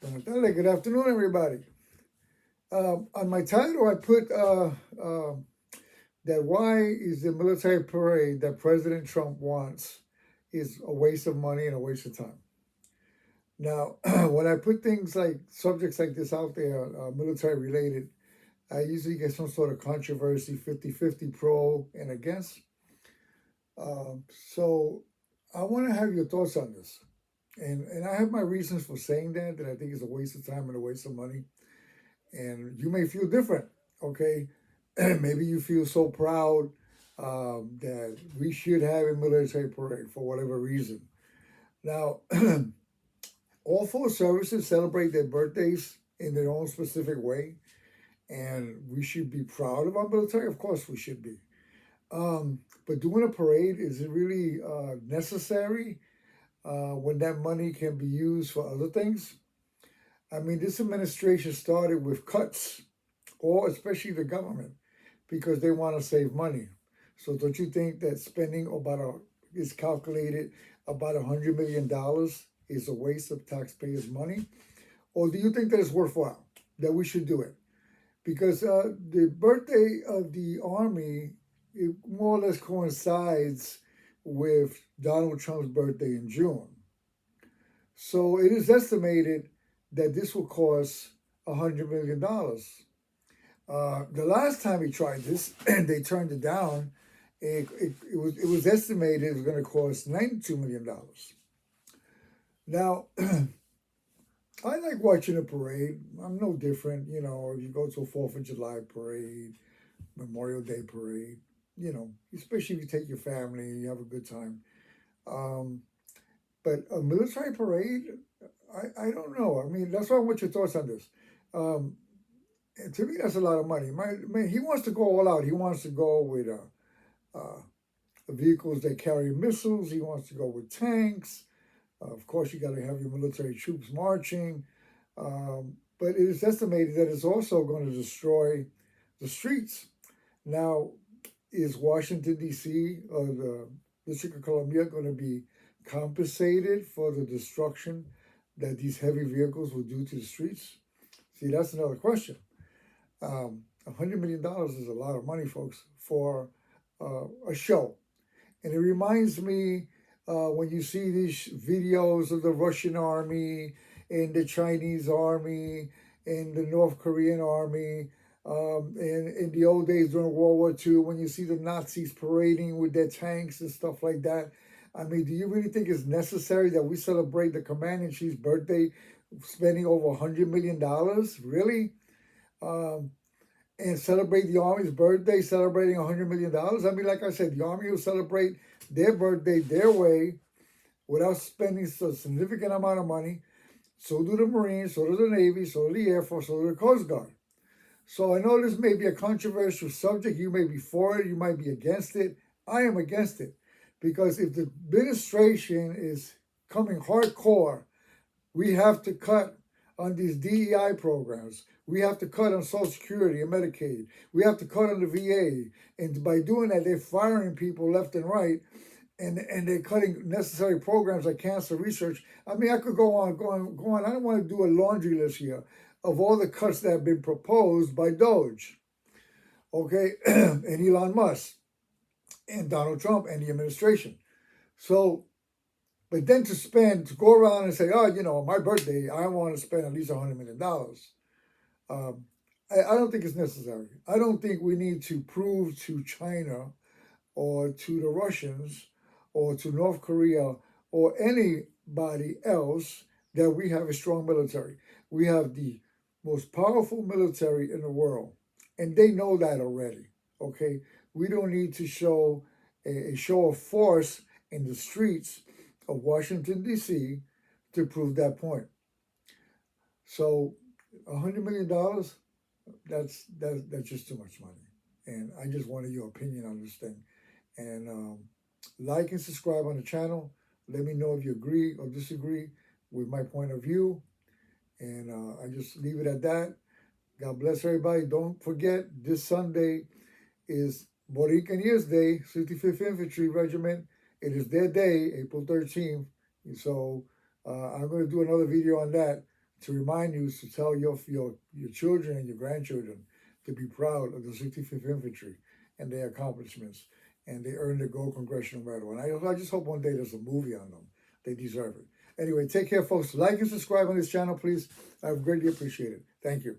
Good afternoon, everybody. On my title, I put that why is the military parade that President Trump wants is a waste of money and a waste of time. Now, when I put things like subjects like this out there, military related, I usually get some sort of controversy 50-50 pro and against. So I want to have your thoughts on this. And I have my reasons for saying that I think it's a waste of time and a waste of money. And you may feel different, okay? Maybe you feel so proud that we should have a military parade for whatever reason. Now, all four services celebrate their birthdays in their own specific way, and we should be proud of our military. Of course, we should be. But doing a parade, is it really necessary when that money can be used for other things? I mean, this administration started with cuts, or especially the government, because they want to save money. So don't you think that spending is calculated about $100 million is a waste of taxpayers' money? Or do you think that it's worthwhile, that we should do it? Because the birthday of the Army, it more or less coincides with Donald Trump's birthday in June. So it is estimated that this will cost $100 million. The last time he tried this and they turned it down, it was estimated it was going to cost $92 million. Now, I like watching a parade. I'm no different, if you go to a 4th of July parade, Memorial Day parade, especially if you take your family and you have a good time. But a military parade, I don't know. I mean, that's why I want your thoughts on this. And to me, that's a lot of money. He wants to go all out. He wants to go with vehicles that carry missiles. He wants to go with tanks. Of course, you got to have your military troops marching. But it is estimated that it's also going to destroy the streets. Now, is Washington, D.C. or the District of Columbia going to be compensated for the destruction that these heavy vehicles will do to the streets? See, that's another question. $100 million is a lot of money, folks, for a show. And it reminds me when you see these videos of the Russian army and the Chinese army and the North Korean army, and in the old days during World War II, when you see the Nazis parading with their tanks and stuff like that. I mean, do you really think it's necessary that we celebrate the Commander-in-Chief's birthday spending over $100 million? Really? And celebrate the Army's birthday celebrating $100 million? I mean, like I said, the Army will celebrate their birthday their way without spending a significant amount of money. So do the Marines, so do the Navy, so do the Air Force, so do the Coast Guard. So I know this may be a controversial subject. You may be for it, you might be against it. I am against it. Because if the administration is coming hardcore, we have to cut on these DEI programs. We have to cut on Social Security and Medicaid. We have to cut on the VA. And by doing that, they're firing people left and right. And they're cutting necessary programs like cancer research. I mean, I could go on. I don't want to do a laundry list here of all the cuts that have been proposed by Doge, okay, and Elon Musk, and Donald Trump and the administration. So, but then to go around and say, my birthday, I want to spend at least $100 million. I don't think it's necessary. I don't think we need to prove to China or to the Russians or to North Korea or anybody else that we have a strong military. We have the most powerful military in the world, and they know that already, okay? We don't need to show a show of force in the streets of Washington, D.C. to prove that point. So $100 million, that's just too much money. And I just wanted your opinion on this thing. And like and subscribe on the channel. Let me know if you agree or disagree with my point of view. And I just leave it at that. God bless everybody. Don't forget, this Sunday is Borinquen Years Day, 65th Infantry Regiment. It is their day, April 13th. So I'm going to do another video on that to remind you to tell your children and your grandchildren to be proud of the 65th Infantry and their accomplishments. And they earned the Gold Congressional Medal. And I just hope one day there's a movie on them. They deserve it. Anyway, take care, folks. Like and subscribe on this channel, please. I would greatly appreciate it. Thank you.